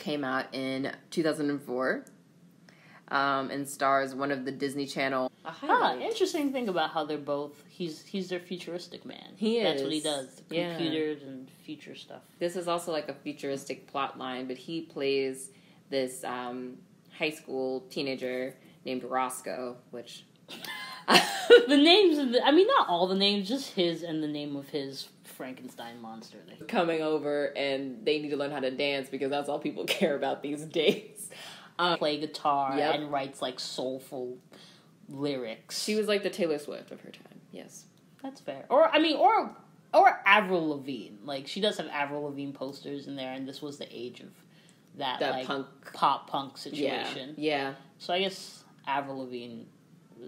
came out in 2004, and stars one of the Disney Channel. Interesting thing about how they're both. He's their futuristic man. He is. That's what he does. Computers and future stuff. This is also like a futuristic plot line, but he plays this high school teenager named Roscoe, which the names of not all the names, just his and the name of his Frankenstein monster. Coming over, and they need to learn how to dance because that's all people care about these days. Play guitar and writes like soulful lyrics. She was like the Taylor Swift of her time. Yes, that's fair. Or Avril Lavigne. Like, she does have Avril Lavigne posters in there, and this was the age of that like pop punk situation. Yeah. So I guess Avril Lavigne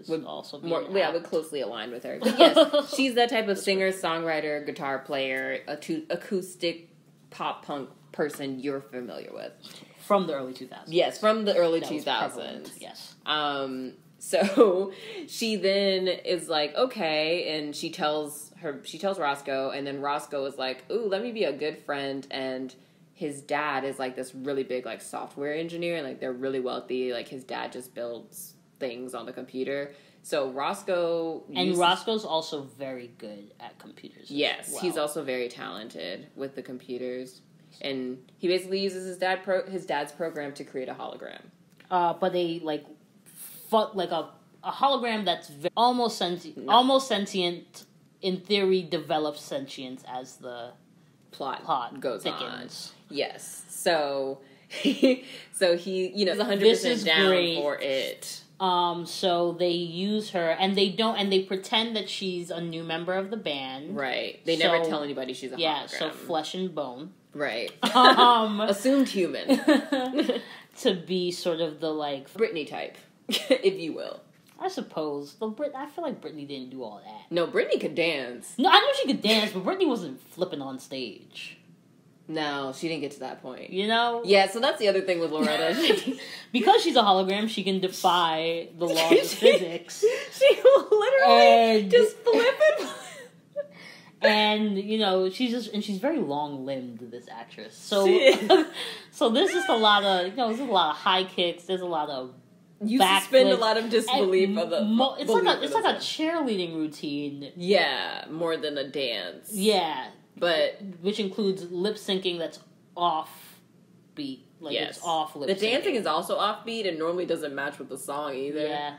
would also be would closely align with her. But yes, she's that type of singer, songwriter, guitar player, acoustic pop punk person you're familiar with. From the early 2000s. Yes, from the early 2000s. Yes. So she then is like, okay, and she tells Roscoe, and then Roscoe is like, ooh, let me be a good friend, and his dad is like this really big like software engineer, and like they're really wealthy. Like, his dad just builds things on the computer. So Roscoe's also very good at computers. Yes, well. He's also very talented with the computers. And he basically uses his dad's program to create a hologram. But a hologram that's almost sentient. In theory, develops sentience as the plot goes thickens. On. Yes. So he is 100% down great. For it. So they use her, and they pretend that she's a new member of the band. Right. They never tell anybody she's a hologram. Yeah, so flesh and bone. Right. Assumed human. To be sort of the, like... Britney type, if you will. I suppose. I feel like Britney didn't do all that. No, Britney could dance. No, I know she could dance, but Britney wasn't flipping on stage. No, she didn't get to that point. You know? Yeah, so that's the other thing with Loretta. Because she's a hologram, she can defy the laws of physics. She will literally just flip it. And, she's very long-limbed, this actress. So, so there's just a lot of, there's a lot of high kicks, there's a lot of you suspend a lot of disbelief of the... It's like a cheerleading routine. Yeah, more than a dance. Yeah. But... Which includes lip-syncing that's off-beat. Like, it's off lip-syncing. The dancing is also off-beat and normally doesn't match with the song either. Yeah,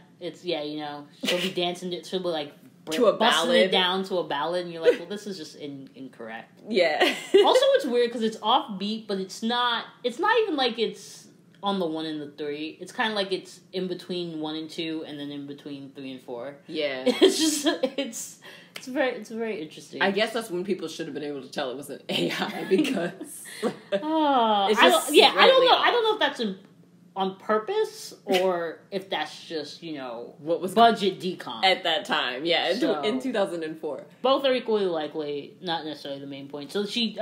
she'll be dancing, she'll be like... to a busting ballad. It down to a ballad, and you're like, well, this is just incorrect. Yeah. Also, it's weird because it's offbeat, but it's not even like it's on the 1 and the 3. It's kind of like it's in between 1 and 2, and then in between 3 and 4. Yeah. It's just it's very interesting. I guess that's when people should have been able to tell it was an AI because I don't know if that's on purpose, or if that's just, what was budget decom at that time. Yeah, in 2004. Both are equally likely, not necessarily the main point. So she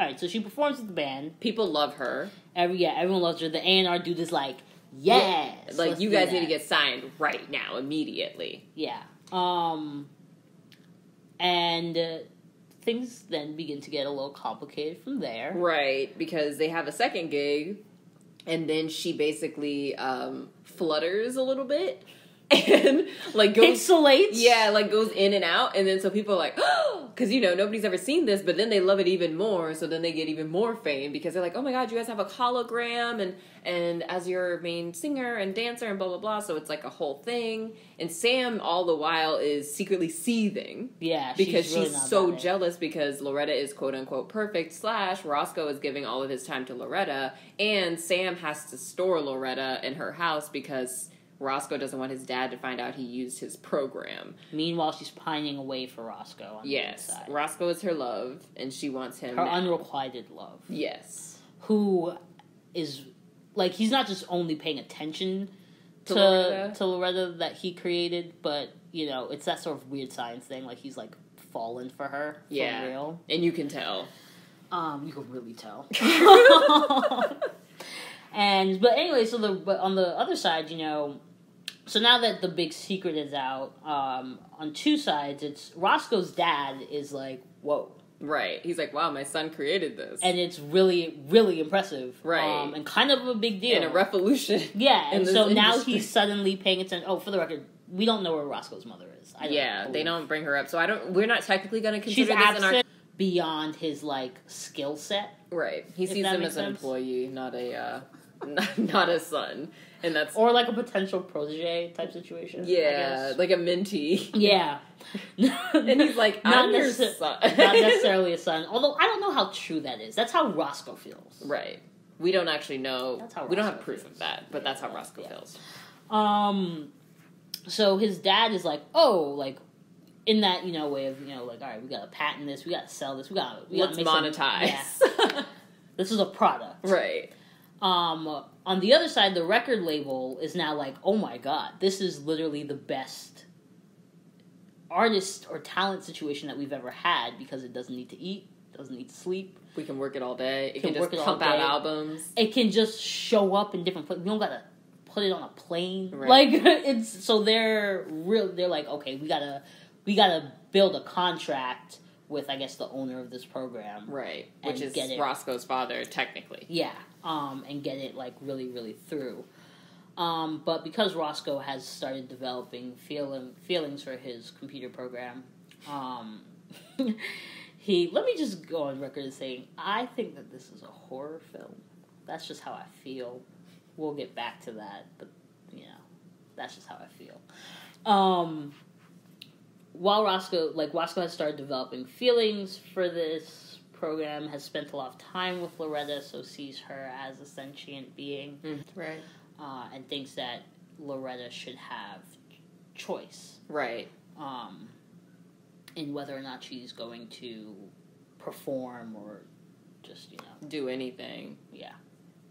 performs with the band. People love her. Everyone loves her. The A&R dude is like, yes, like, you guys need to get signed right now, immediately. Yeah. And things then begin to get a little complicated from there. Right, because they have a second gig. And then she basically flutters a little bit and like goes pixelates. Yeah, like goes in and out, and then so people are like, oh, because nobody's ever seen this, but then they love it even more. So then they get even more fame because they're like, oh my god, you guys have a hologram and as your main singer and dancer and blah blah blah. So it's like a whole thing. And Sam all the while is secretly seething. Yeah, because she's so jealous because Loretta is quote unquote perfect. / Roscoe is giving all of his time to Loretta, and Sam has to store Loretta in her house because Roscoe doesn't want his dad to find out he used his program. Meanwhile, she's pining away for Roscoe on the inside. Roscoe is her love, and she wants him. Her unrequited love. Yes. Who is, like, he's not just only paying attention to Loretta that he created, but, it's that sort of weird science thing. Like, he's, like, fallen for her. For real. And you can tell. You can really tell. But anyway, but on the other side, so now that the big secret is out, on two sides, it's Roscoe's dad is like, whoa. Right. He's like, wow, my son created this. And it's really, really impressive. Right. And kind of a big deal. And a revolution. Yeah, and so now industry. he's suddenly paying attention. Oh, for the record, we don't know where Roscoe's mother is. They don't bring her up. So we're not technically going to consider She's this absent in our... beyond his, skill set. Right. He sees him as an employee, not a son. And that's... Or like a potential protege type situation. Yeah, like a mentee. Yeah. And he's like, I'm your son. Not necessarily a son. Although, I don't know how true that is. That's how Roscoe feels. Right. We don't actually know. That's how we don't Roscoe have proof feels. of that, but that's how Roscoe feels. So his dad is like, oh, like, in that, way of, all right, we gotta patent this, we gotta sell this, we gotta Let's make monetize. This is a product. Right. On the other side, the record label is now like, oh my god, this is literally the best artist or talent situation that we've ever had because it doesn't need to eat, doesn't need to sleep. We can work it all day. It can just pump out albums. It can just show up in different places. We don't gotta put it on a plane. Right. It's so they're like, okay, we gotta build a contract with, I guess, the owner of this program. Right. Which is Roscoe's father, technically. Yeah. And get it, really, really through. But because Roscoe has started developing feelings for his computer program, let me just go on record as saying, I think that this is a horror film. That's just how I feel. We'll get back to that, but, that's just how I feel. While Roscoe has started developing feelings for this program, has spent a lot of time with Loretta, so sees her as a sentient being. Right. And thinks that Loretta should have choice. Right. In whether or not she's going to perform or just, do anything. Yeah.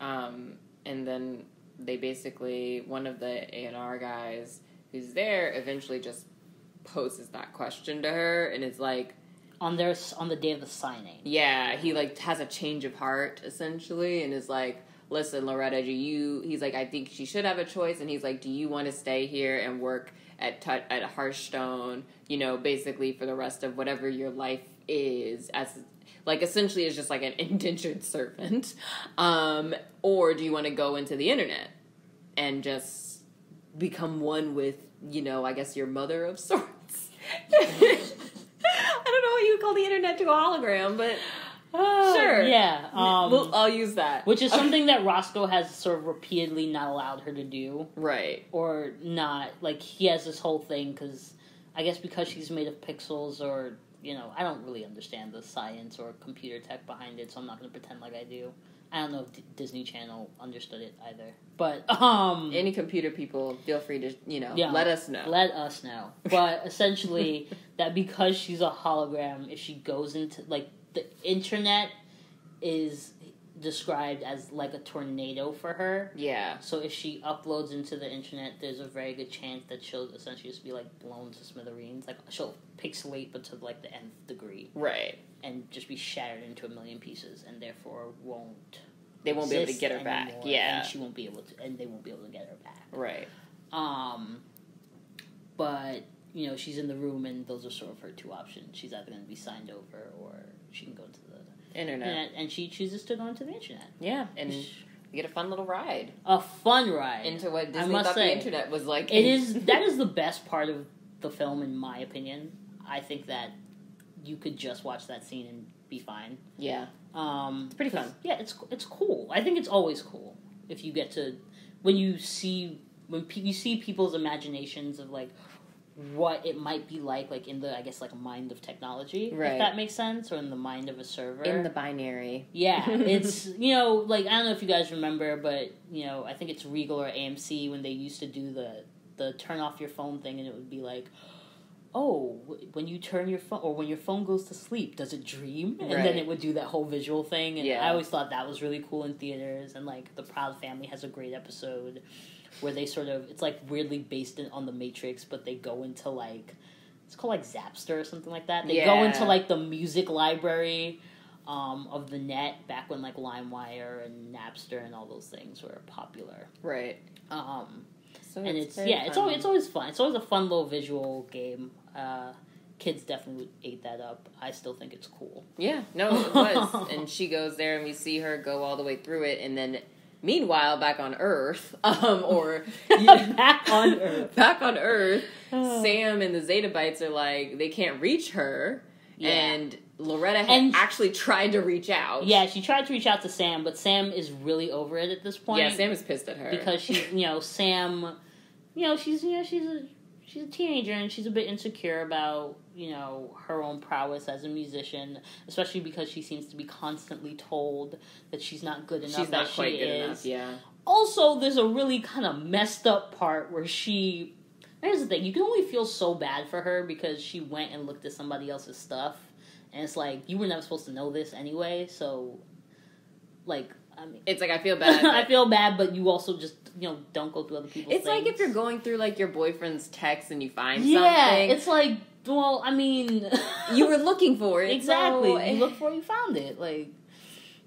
And then they basically, one of the A&R guys who's there eventually just poses that question to her, and it's like... On the day of the signing. Yeah, he, has a change of heart, essentially, and is like, listen, Loretta, he's like, I think she should have a choice, and he's like, do you want to stay here and work at Hearthstone, basically for the rest of whatever your life is, as... essentially is just like an indentured servant. Or do you want to go into the internet and just become one with, I guess your mother of sorts? I don't know what you would call the internet to a hologram, but sure. Yeah. I'll use that. Which is something that Roscoe has sort of repeatedly not allowed her to do. Right. Or not. He has this whole thing, because she's made of pixels or... I don't really understand the science or computer tech behind it, so I'm not going to pretend like I do. I don't know if Disney Channel understood it either. But, any computer people, feel free to, let us know. Let us know. But, essentially, that because she's a hologram, if she goes into, the internet is described as a tornado for her. Yeah. So if she uploads into the internet, there's a very good chance that she'll essentially just be blown to smithereens. She'll pixelate, but to the nth degree. Right. And just be shattered into a million pieces, and therefore they won't be able to get her back. Yeah. And she won't be able to, and they won't be able to get her back. Right. But she's in the room, and those are sort of her two options. She's either going to be signed over, or she can go to the internet, and she chooses to go into the internet. Yeah, and you get a fun little ride. A fun ride into what Disney thought the internet was like. That is the best part of the film, in my opinion. I think that you could just watch that scene and be fine. Yeah, it's pretty fun. Yeah, it's cool. I think it's always cool if you get to when you see people's imaginations of what it might be like in the, I guess, mind of technology, right. If that makes sense, or in the mind of a server. In the binary. Yeah, it's, I don't know if you guys remember, but, I think it's Regal or AMC when they used to do the turn off your phone thing, and it would be oh, when you turn your phone, or when your phone goes to sleep, does it dream? And then it would do that whole visual thing, and I always thought that was really cool in theaters, and, The Proud Family has a great episode where they sort of, it's weirdly based on the Matrix, but they go into it's called Zapster or something like that. They go into the music library of the net back when LimeWire and Napster and all those things were popular. Right. So and it's always fun. It's always a fun little visual game. kids definitely ate that up. I still think it's cool. Yeah, no, it was. And she goes there, and we see her go all the way through it, and then meanwhile, back on Earth, back on Earth, Sam and the Zetabites are like, they can't reach her, and Loretta actually tried to reach out. Yeah, she tried to reach out to Sam, but Sam is really over it at this point. Yeah, Sam is pissed at her because she's, Sam, she's a teenager and she's a bit insecure about, her own prowess as a musician, especially because she seems to be constantly told that she's not good enough. She's not quite good enough, yeah. Also, there's a really kind of messed up part where here's the thing, you can only feel so bad for her because she went and looked at somebody else's stuff, and it's like, you were never supposed to know this anyway, so, it's like, I feel bad. I feel bad, but you also just, don't go through other people's things. It's like if you're going through, your boyfriend's text and you find something. Yeah, it's like, well, I mean... you were looking for it. Exactly. So... You looked for it, you found it.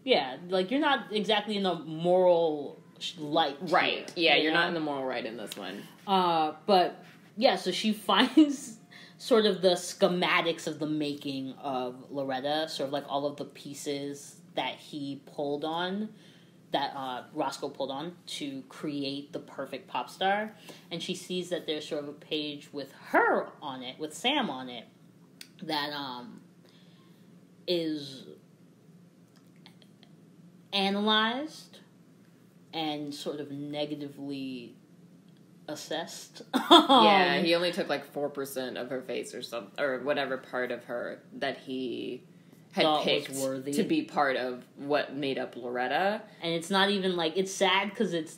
You're not exactly in a moral light. Right. Here, yeah, you're not in the moral right in this one. But, yeah, so she finds sort of the schematics of the making of Loretta, sort of all of the pieces that he pulled on, that Roscoe pulled on to create the perfect pop star. And she sees that there's sort of a page with her on it, with Sam on it, that is analyzed and sort of negatively assessed. Yeah, he only took 4% of her face or whatever part of her that he had picked to be part of what made up Loretta. And it's not even it's sad because it's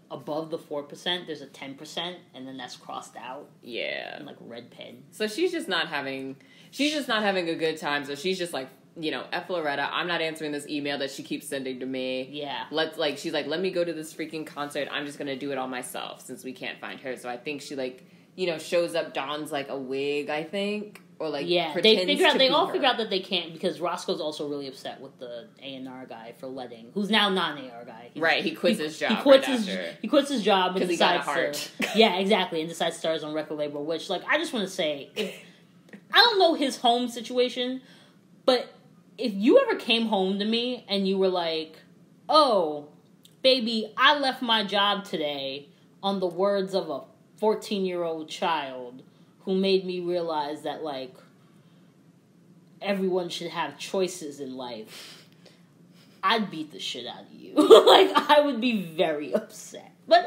above the 4%, there's a 10%, and then that's crossed out. Yeah. In red pen. So she's just not having a good time. So she's just F Loretta, I'm not answering this email that she keeps sending to me. Yeah. She's let me go to this freaking concert. I'm just gonna do it all myself since we can't find her. So I think she shows up, dons a wig, I think. Or they all figure out that they can't because Roscoe's also really upset with the A&R guy for letting, who's now not an A&R guy. He quits his job. He quits his job because he got a heart. Yeah, exactly, and decides to start his own record label. Which, I just want to say, I don't know his home situation, but if you ever came home to me and you were like, "Oh, baby, I left my job today," on the words of a 14-year-old child. Who made me realize that, everyone should have choices in life, I'd beat the shit out of you. I would be very upset. But,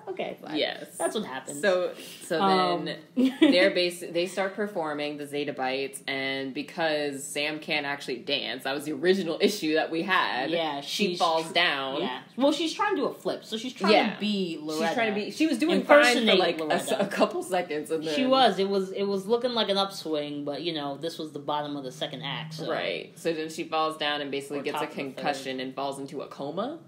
okay, fine. Yes. That's what happens. So then, they start performing, the Zetabites, and because Sam can't actually dance, that was the original issue that we had. Yeah. She falls down. Yeah. Well, she's trying to do a flip, so she's trying to be Loretta. She was doing fine for, a couple seconds, and then... She was. It was looking like an upswing, but, this was the bottom of the second act, so... Right. So then she falls down and basically gets a concussion and falls into a coma.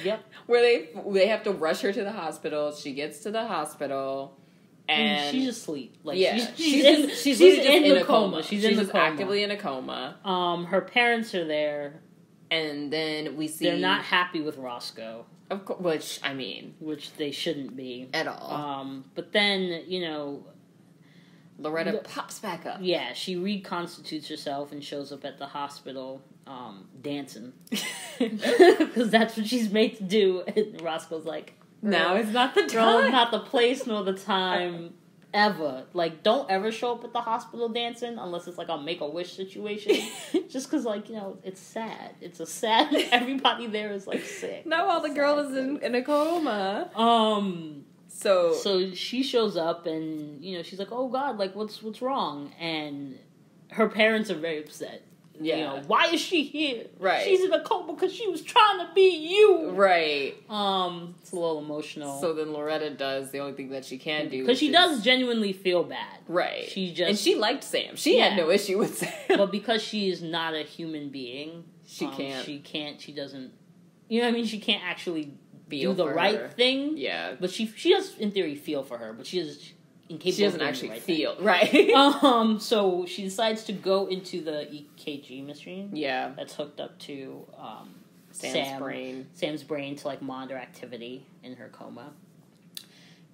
Yep. Where they have to rush her to the hospital. She gets to the hospital, and she's asleep. She's in a coma. She's in the coma. Actively in a coma. Her parents are there, and then we see they're not happy with Roscoe. Of course, which they shouldn't be at all. But then Loretta pops back up. Yeah, she reconstitutes herself and shows up at the hospital. Dancing. Because that's what she's made to do. And Roscoe's like, now it's not the time. Not the place nor the time ever. Don't ever show up at the hospital dancing unless it's a Make-A-Wish situation. Just because, it's sad. It's a sad... Everybody there is, sick. Now all the girl is in a coma. So she shows up and, she's like, oh, God, what's wrong? And her parents are very upset. Yeah. Why is she here? Right. She's in a coma because she was trying to be you. Right. It's a little emotional. So then Loretta does the only thing that she can do. Because she does genuinely feel bad. Right. And she liked Sam. She had no issue with Sam. But because she is not a human being. She doesn't... You know what I mean? She can't actually do the right thing. Yeah. But she does, in theory, feel for her. But she is... She doesn't actually feel right. So she decides to go into the EKG machine. Yeah, that's hooked up to Sam's brain. Sam's brain to monitor activity in her coma.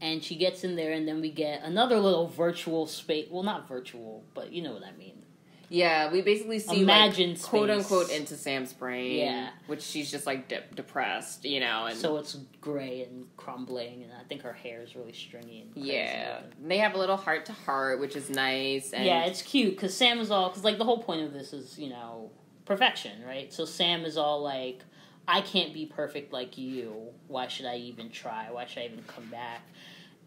And she gets in there, and then we get another little virtual space. Well, not virtual, but you know what I mean. Yeah, we basically see, Imagined like, quote-unquote into Sam's brain. Yeah. Which she's just, like, depressed, you know. And so it's gray and crumbling, and I think her hair is really stringy and crazy. Yeah. They have a little heart-to-heart, which is nice. And yeah, it's cute, because Sam is all... Because, like, the whole point of this is, you know, perfection, right? So Sam is all like, I can't be perfect like you. Why should I even try? Why should I even come back?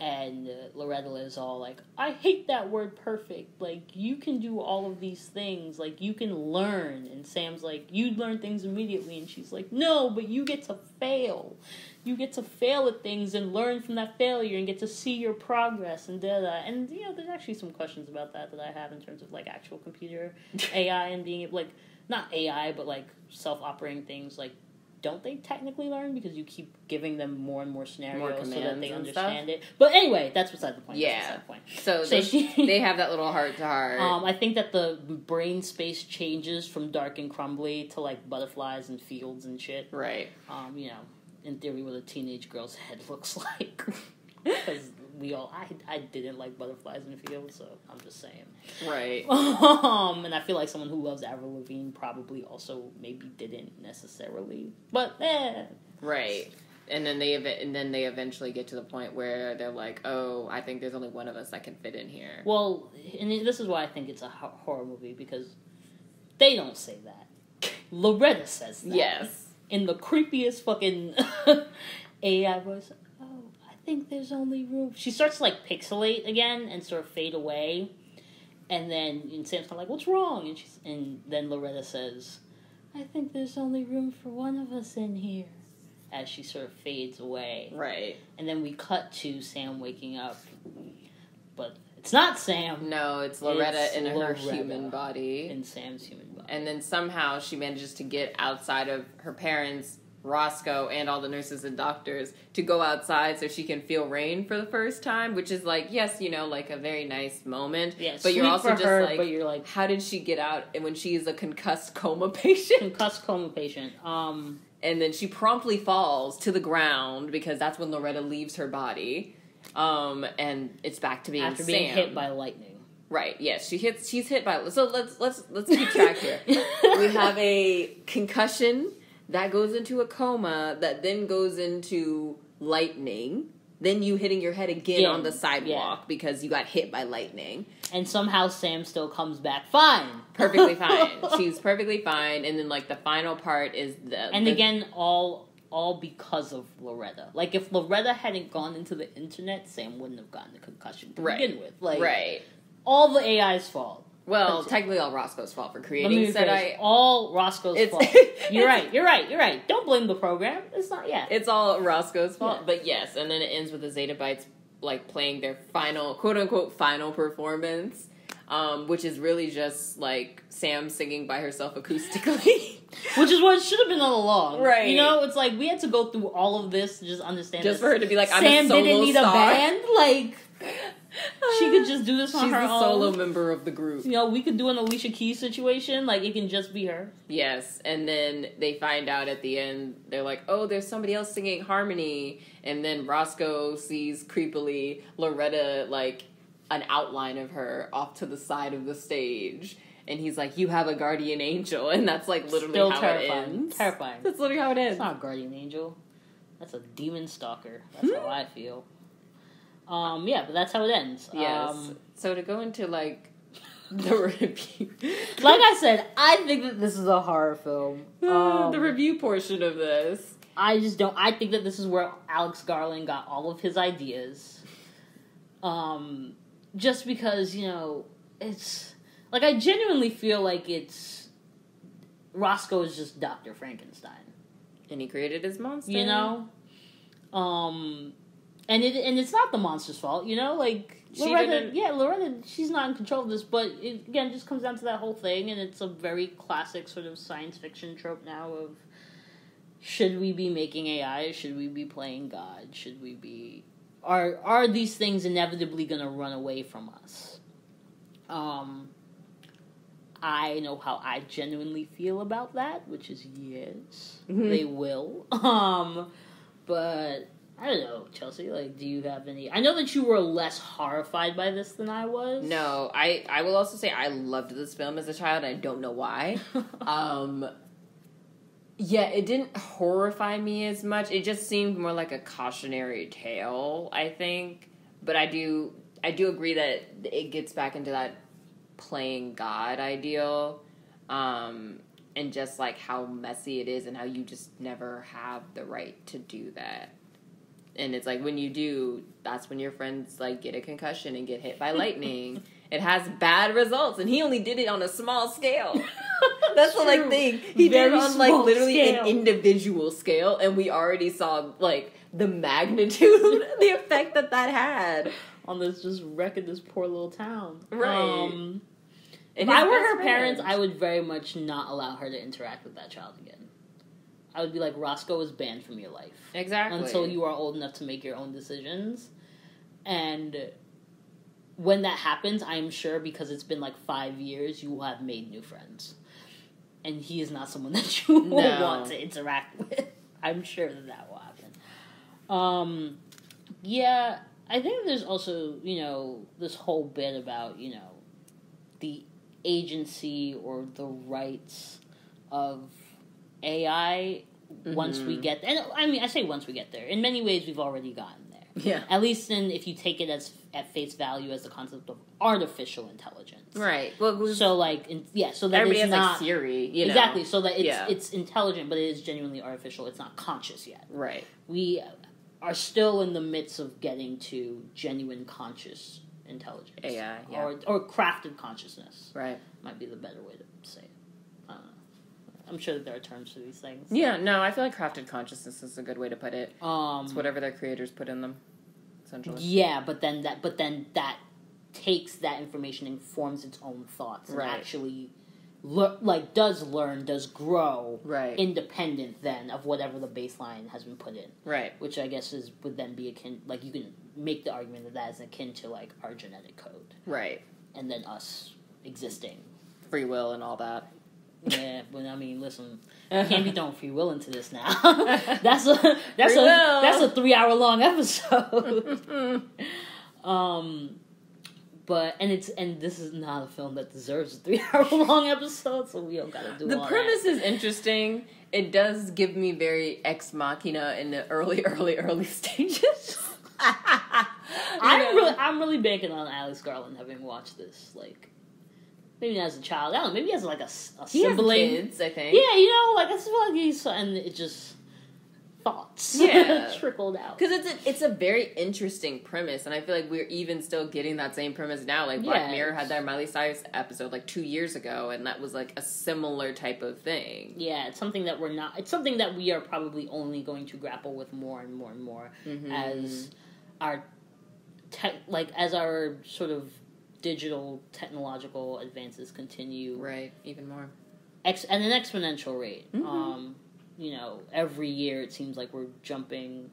And Loretta is all like, I hate that word perfect. Like, you can do all of these things. Like, you can learn. And Sam's like, you learn things immediately. And she's like, no, but you get to fail. You get to fail at things and learn from that failure and get to see your progress and da-da. And, you know, there's actually some questions about that I have in terms of, like, actual computer AI and being able, like, not AI, but, like, self-operating things, like, don't they technically learn because you keep giving them more and more scenarios so that they understand it? But anyway, that's beside the point. Yeah. The point. So they have that little heart to heart. I think that the brain space changes from dark and crumbly to like butterflies and fields and shit. Right. You know, in theory, what a teenage girl's head looks like. Because I didn't like butterflies in fields, so I'm just saying. Right. And I feel like someone who loves Avril Lavigne probably also maybe didn't necessarily, but Right. And then they eventually get to the point where they're like, oh, I think there's only one of us that can fit in here. Well, and this is why I think it's a horror movie, because they don't say that. Loretta says that. Yes. In the creepiest fucking AI voice. I think there's only room. She starts to like pixelate again and sort of fade away, and then Sam's kind of like, "What's wrong?" And then Loretta says, "I think there's only room for one of us in here," as she sort of fades away. Right. And then we cut to Sam waking up, but it's not Sam. No, it's Loretta in her human body. In Sam's human body. And then somehow she manages to get outside of her parents, Roscoe, and all the nurses and doctors to go outside so she can feel rain for the first time, which is like, yes, you know, like a very nice moment. Yeah, but you're also just her, like, but you're like, how did she get out when she's a concussed coma patient? Concussed coma patient. And then she promptly falls to the ground because that's when Loretta leaves her body. And it's back to being after Sam. being hit by lightning. Right, yes, she's hit by... So let's keep track here. We have a concussion that goes into a coma that then goes into lightning. Then you hitting your head again on the sidewalk because you got hit by lightning. And somehow Sam still comes back fine. Perfectly fine. She's perfectly fine. And then like the final part is again, all because of Loretta. Like if Loretta hadn't gone into the internet, Sam wouldn't have gotten the concussion to begin with. Like, right. All the AI's fault. Well, technically all Roscoe's fault for creating said all Roscoe's fault. You're right. Don't blame the program. It's not, It's all Roscoe's fault. Yeah. But yes, and then it ends with the Zeta Bites like playing their final, quote-unquote, final performance, which is really just like Sam singing by herself acoustically. Which is what it should have been all along. Right. You know, it's like we had to go through all of this to just understand just for her to be like, I'm Sam a solo didn't need star. a band. Like... She could just do this on her own. She's the solo member of the group. You know, we could do an Alicia Keys situation. Like, it can just be her. Yes, and then they find out at the end, they're like, oh, there's somebody else singing harmony. And then Roscoe sees creepily Loretta, like, an outline of her off to the side of the stage. And he's like, you have a guardian angel. And that's, like, literally Still how terrifying. it ends. Terrifying. That's literally how it ends. It's not a guardian angel. That's a demon stalker. That's how I feel. Yeah, but that's how it ends. Yes. So to go into, like, the review. Like I said, I think that this is a horror film. The review portion of this. I just don't. I think that this is where Alex Garland got all of his ideas. Just because, you know, it's... Like, I genuinely feel like it's... Roscoe is just Dr. Frankenstein. And he created his monster. You know? And it's not the monster's fault, you know? Like, Loretta, she's not in control of this, but it, again, just comes down to that whole thing, and it's a very classic sort of science fiction trope now of, should we be making AI? Should we be playing God? Should we be... Are these things inevitably going to run away from us? I know how I genuinely feel about that, which is yes, they will. But... I don't know, Chelsea, like, do you have any... I know that you were less horrified by this than I was. No, I will also say I loved this film as a child, and I don't know why. Yeah, it didn't horrify me as much. It just seemed more like a cautionary tale, I think. But I do agree that it gets back into that playing God ideal, and just like how messy it is and how you just never have the right to do that. And it's like when you do, that's when your friends like get a concussion and get hit by lightning. It has bad results, and he only did it on a small scale. That's the like thing. He did it on like literally an individual scale, and we already saw like the magnitude, the effect that had on this, just wrecking this poor little town. Right. If I were her parents, I would very much not allow her to interact with that child again. I would be like, Roscoe is banned from your life. Exactly. Until you are old enough to make your own decisions. And when that happens, I'm sure, because it's been like 5 years, you will have made new friends. And he is not someone that you will want to interact with. I'm sure that will happen. Yeah, I think there's also, this whole bit about, the agency or the rights of AI once we get there. And I mean, I say once we get there. In many ways, we've already gotten there. Yeah. At least if you take it at face value as the concept of artificial intelligence. Right. Well, so like, so that everybody it's has not like Siri, exactly. So that it's intelligent, but it is genuinely artificial. It's not conscious yet. Right. We are still in the midst of getting to genuine conscious intelligence. AI, yeah. Or crafted consciousness. Right. Might be the better way to say it. I don't know. I'm sure that there are terms for these things. Yeah, no, I feel like crafted consciousness is a good way to put it. It's whatever their creators put in them, essentially. Yeah, but then that takes that information and forms its own thoughts and actually does grow independent then of whatever the baseline has been put in. Right. Which I guess would then be akin, like you can make the argument that is akin to like our genetic code. Right. And then us existing. Free will and all that. Yeah, but I mean, listen, can't be throwing free will into this now. that's a 3-hour long episode. But this is not a film that deserves a 3-hour long episode, so we don't gotta do the all premise that. is interesting. It does give me very Ex Machina in the early stages. I'm really banking on Alex Garland having watched this, like, maybe not as a child. I don't know, maybe as like a sibling. He has kids, I think. Yeah, I just feel like and it just thoughts trickled out. Because it's a very interesting premise, and I feel like we're even still getting that same premise now. Like Black Mirror had their Miley Cyrus episode like 2 years ago, and that was like a similar type of thing. Yeah, it's something that it's something that we are probably only going to grapple with more and more and more as our as our sort of digital technological advances continue. Right, even more. At an exponential rate. Every year it seems like we're jumping.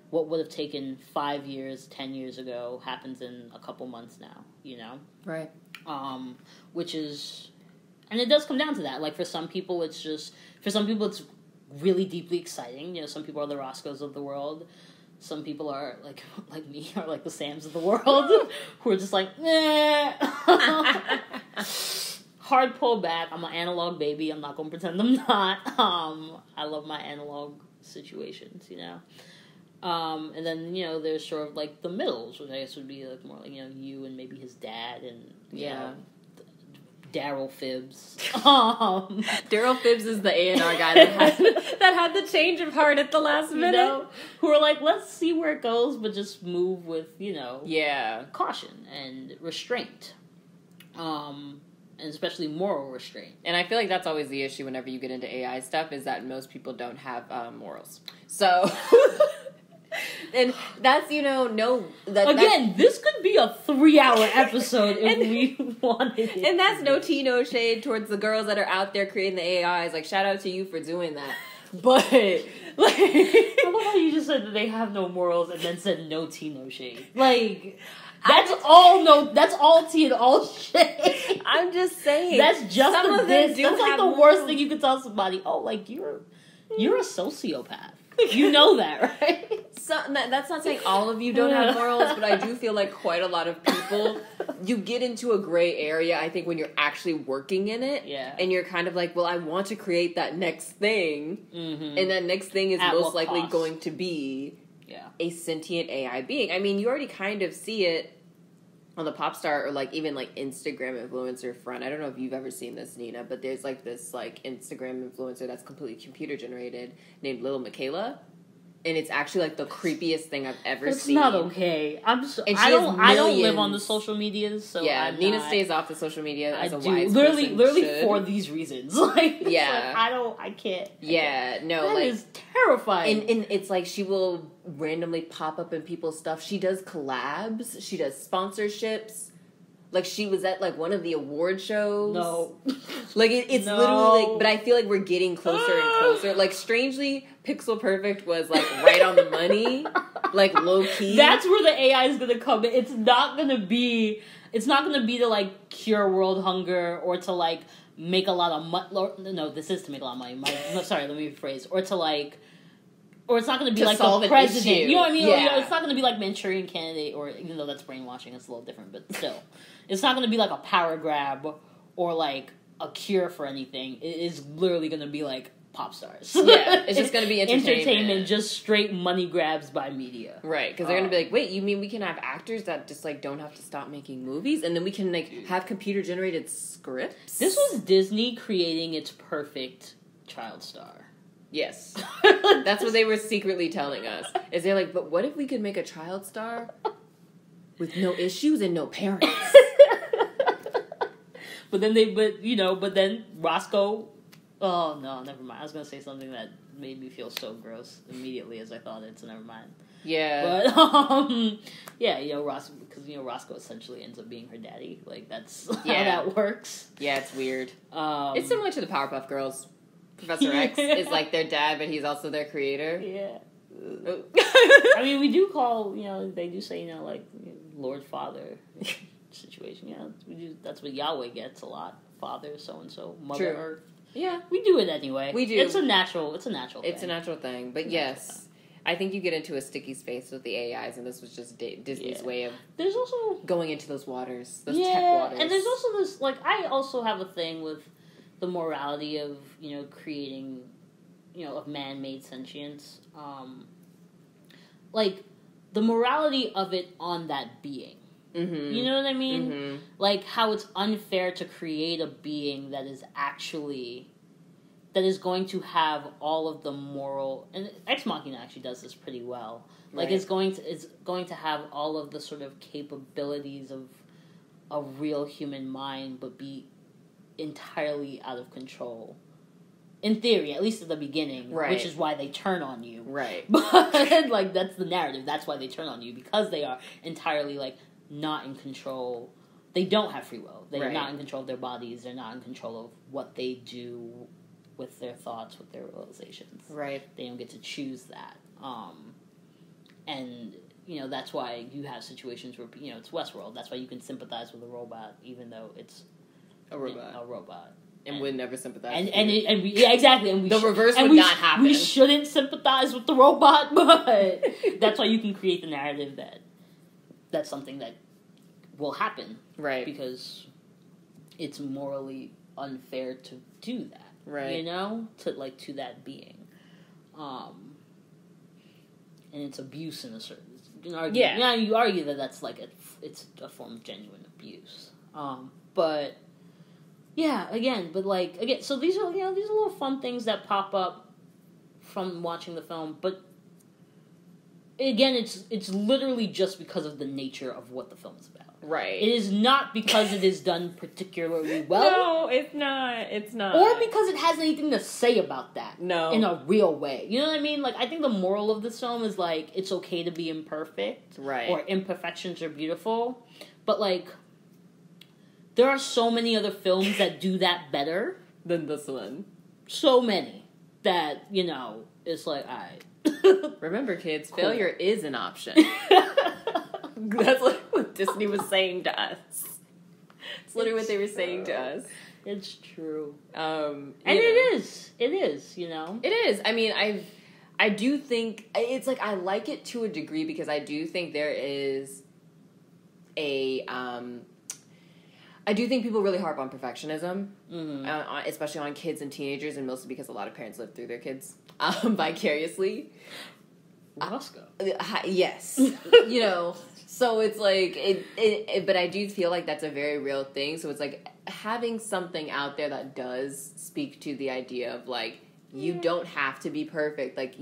What would have taken 5 years, 10 years ago happens in a couple months now, Right. Which is, and it does come down to that. Like for some people it's really deeply exciting. Some people are the Roscoes of the world. Some people are like me, are like the Sams of the world, who are just like, eh. Hard pull back. I'm an analog baby. I'm not going to pretend I'm not. I love my analog situations, And then, there's sort of like the middles, which I guess would be like more like, you and maybe his dad and, Daryl Phibbs. Daryl Phibbs is the A&R guy that had the change of heart at the last minute. Who are like, let's see where it goes, but just move with, caution and restraint. And especially moral restraint. And I feel like that's always the issue whenever you get into AI stuff, is that most people don't have morals. So... And that's, this could be a 3-hour episode if we wanted it. And that's no tea, no shade towards the girls that are out there creating the AIs. Like, shout out to you for doing that. But, I love how you just said that they have no morals and then said no tea, no shade. Like... That's all tea and all shade. I'm just saying. That's just a diss. That's like the worst thing you could tell somebody. Oh, like, you're a sociopath. You know that, right? that's not saying all of you don't have morals, but I do feel like quite a lot of people, you get into a gray area, I think, when you're actually working in it. Yeah. And you're kind of like, well, I want to create that next thing. Mm-hmm. And that next thing is At most what likely cost? going to be a sentient AI being. I mean, you already kind of see it on the pop star or like even like Instagram influencer front. I don't know if you've ever seen this, Nina, but there's like this like Instagram influencer that's completely computer generated named Little Michaela. And it's actually like the creepiest thing I've ever seen. It's not okay. I don't live on the social medias, so yeah. Nina stays off the social media as a wise person literally should. for these reasons. Like, yeah, I can't. Yeah, no, that like, is terrifying. And it's like she will randomly pop up in people's stuff. She does collabs. She does sponsorships. Like, she was at, like, one of the award shows. No. Like, it's literally, like, but I feel like we're getting closer and closer. Like, strangely, Pixel Perfect was, like, right on the money. Like, low-key. That's where the AI is gonna come in. It's not gonna be to, like, cure world hunger or to, like, make a lot of money. No, this is to make a lot of money. No, sorry, let me rephrase. Or to, like... Or it's not going to be like the president. Issue. You know what I mean? Yeah. Or, it's not going to be like Manchurian Candidate, or even though that's brainwashing, it's a little different, but still. It's not going to be like a power grab or like a cure for anything. It is literally going to be like pop stars. Yeah, it's just going to be entertainment, just straight money grabs by media. Right, because they're going to be like, wait, you mean we can have actors that just like don't have to stop making movies, and then we can like have computer generated scripts? This was Disney creating its perfect child star. Yes. That's what they were secretly telling us. Is they're like, but what if we could make a child star with no issues and no parents? But then Roscoe... Oh, no, never mind. I was going to say something that made me feel so gross immediately as I thought it, so never mind. Yeah. But, Roscoe, because, Roscoe essentially ends up being her daddy. Like, that's how that works. Yeah, it's weird. It's similar to the Powerpuff Girls. Professor X is like their dad, but he's also their creator. Yeah. I mean, we do call, they do say, like, Lord Father situation. Yeah, that's what Yahweh gets a lot. Father, so-and-so, Mother Earth. Yeah. We do it anyway. We do. It's a natural thing. It's a natural thing. But yes, I think you get into a sticky space with the AIs, and this was just Disney's way of there's also going into those waters, those tech waters. And there's also this, like, I also have a thing with the morality of, creating, of man-made sentience. Like, the morality of it on that being. Mm-hmm. You know what I mean? Mm-hmm. Like, how it's unfair to create a being that is going to have all of the moral... And Ex Machina actually does this pretty well. Like, right. it's going to have all of the sort of capabilities of a real human mind, but be entirely out of control. In theory, at least at the beginning, right. Which is why they turn on you. Right. But, like, that's the narrative. That's why they turn on you, because they are entirely, like, not in control. They don't have free will. They're not in control of their bodies. They're not in control of what they do with their thoughts, with their realizations. Right. They don't get to choose that. And, that's why you have situations where, it's Westworld. That's why you can sympathize with a robot, even though it's a robot. And would never sympathize. Exactly. And the reverse would not happen. We shouldn't sympathize with the robot, but that's why you can create the narrative that that's something that will happen. Right. Because it's morally unfair to do that. Right. To that being. And it's abuse in a certain... You argue that that's like it's a form of genuine abuse. But... Yeah, so these are little fun things that pop up from watching the film, but again, it's literally just because of the nature of what the film is about. Right. It is not because it is done particularly well. No, it's not. It's not. Or because it has anything to say about that. No. In a real way. You know what I mean? Like, I think the moral of this film is, like, it's okay to be imperfect. Right. Or imperfections are beautiful. But, like... There are so many other films that do that better than this one. So many that, it's like, alright. Remember, kids, failure is an option. That's like what Disney was saying to us. It's literally what they were saying to us. It's true. And it is. It is, It is. I mean, I do think it's like I like it to a degree because I do think there is a I do think people really harp on perfectionism, especially on kids and teenagers, and mostly because a lot of parents live through their kids vicariously. Roscoe. Yes. So it's like, but I do feel like that's a very real thing. So it's like having something out there that does speak to the idea of like, you don't have to be perfect. Like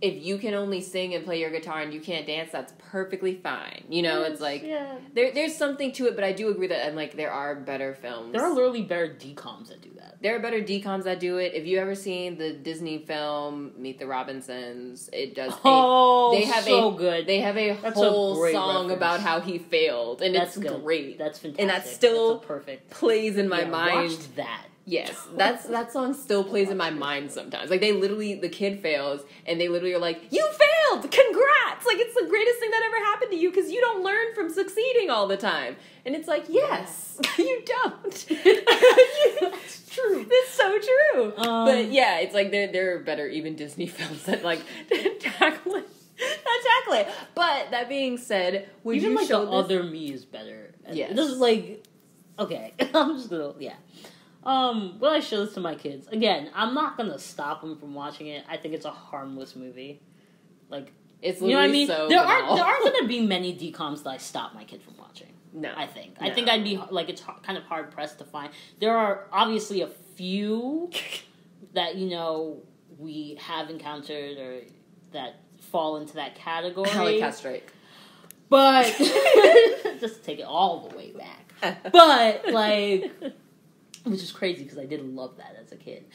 if you can only sing and play your guitar and you can't dance, that's perfectly fine. It's like, there's something to it, but I do agree that, and like, there are better films. There are literally better DComs that do that. There are better DComs that do it. If you ever seen the Disney film Meet the Robinsons, it does. Good. They have a whole song reference about how he failed, and it's great. That's fantastic. And that still perfect plays in my mind. Watch that. Yes, that song still plays in my mind sometimes. Like, the kid fails, and they literally are like, "You failed! Congrats! Like, it's the greatest thing that ever happened to you because you don't learn from succeeding all the time." And it's like, yes, you don't. It's true. It's so true. But yeah, it's like there are better even Disney films that like tackle it. But that being said, would even you like show the other me is better? Yes. This is like, okay, I'm just gonna will I show this to my kids? Again, I'm not gonna stop them from watching it. I think it's a harmless movie. Like, it's literally, you know what I mean? So there aren't gonna be many DComs that I stop my kid from watching. No, I think I'd be like, it's kind of hard pressed to find. There are obviously a few that we have encountered or that fall into that category. Like Cat Strike. But just take it all the way back. But like. Which is crazy because I did love that as a kid.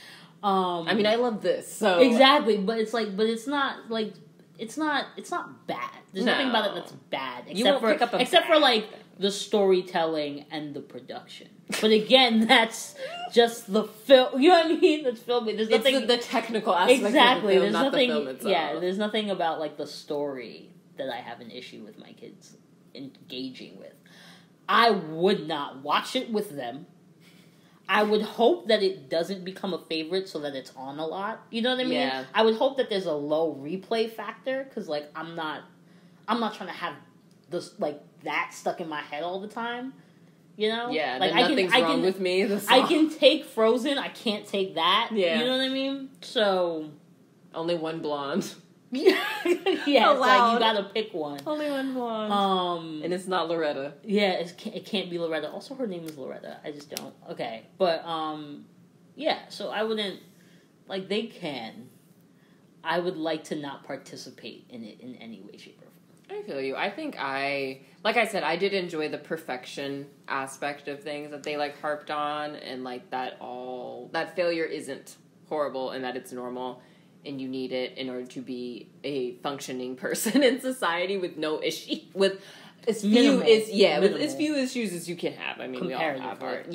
I mean, I love this, so exactly. But it's like, it's not like it's not bad. There's nothing about it that's bad except for like the storytelling and the production. But again, that's just the film. You know what I mean? That's filming. There's nothing. It's the technical aspect. Exactly. Of the film, there's nothing. The film itself. Yeah. There's nothing about like the story that I have an issue with my kids engaging with. I would not watch it with them. I would hope that it doesn't become a favorite so that it's on a lot. You know what I mean? Yeah. I would hope that there's a low replay factor because, like, I'm not trying to have this like that stuck in my head all the time. You know? Yeah. Like, nothing's wrong with me. I can take Frozen. I can't take that. Yeah. You know what I mean? So only one blonde. Yeah, it's like you gotta pick one. Only one blonde. And it's not Loretta. Yeah, it can't be Loretta. Also, her name is Loretta. I just don't. Okay, but yeah. So I wouldn't like they can. I would like to not participate in it in any way, shape, or form. I feel you. I think like I said, I did enjoy the perfection aspect of things that they like harped on, and like that failure isn't horrible and that it's normal. And you need it in order to be a functioning person in society with no issue, with as few issues as you can have. I mean, we all have our but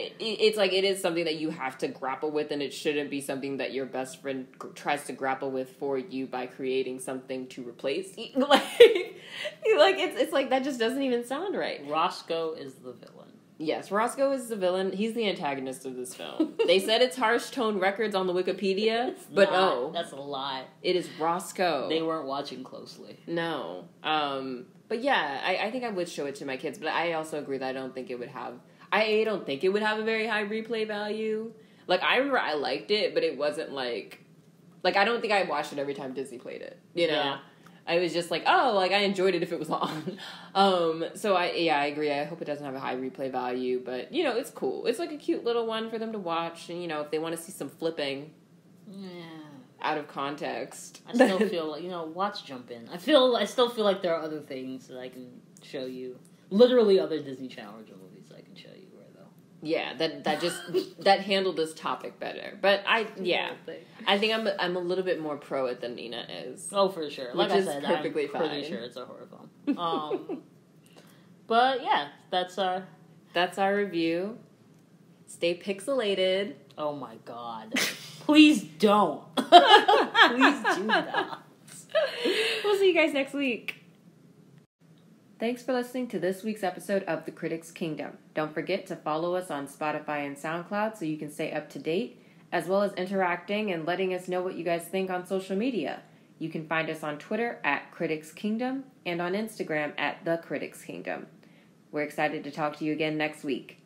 it's like it is something that you have to grapple with, and it shouldn't be something that your best friend tries to grapple with for you by creating something to replace. It's like that just doesn't even sound right. Roscoe is the villain. Yes, Roscoe is the villain. He's the antagonist of this film. They said it's Harsh Tone Records on the Wikipedia, but that's a lie. It is Roscoe. They weren't watching closely. No. But yeah, I think I would show it to my kids, but I also agree that I don't think it would have a very high replay value. Like, I remember I liked it, but it wasn't like I don't think I watched it every time Disney played it, Yeah. I was just like, oh, like, I enjoyed it if it was on. So I agree. I hope it doesn't have a high replay value, but, it's cool. It's like a cute little one for them to watch, and, if they want to see some flipping out of context. I still feel like, watch Jump In. I still feel like there are other things that I can show you. Literally other Disney Channel original movies I can show you where, though. Yeah, that handled this topic better. But I think I'm a little bit more pro it than Nina is. Oh, for sure. Like I said, perfectly I'm fine. Pretty sure it's a horror film. But yeah, that's our review. Stay pixelated. Oh my god! Please don't. Please do not. We'll see you guys next week. Thanks for listening to this week's episode of The Critics Kingdom. Don't forget to follow us on Spotify and SoundCloud so you can stay up to date. as well as interacting and letting us know what you guys think on social media. You can find us on Twitter at Critics Kingdom and on Instagram at The Critics Kingdom. We're excited to talk to you again next week.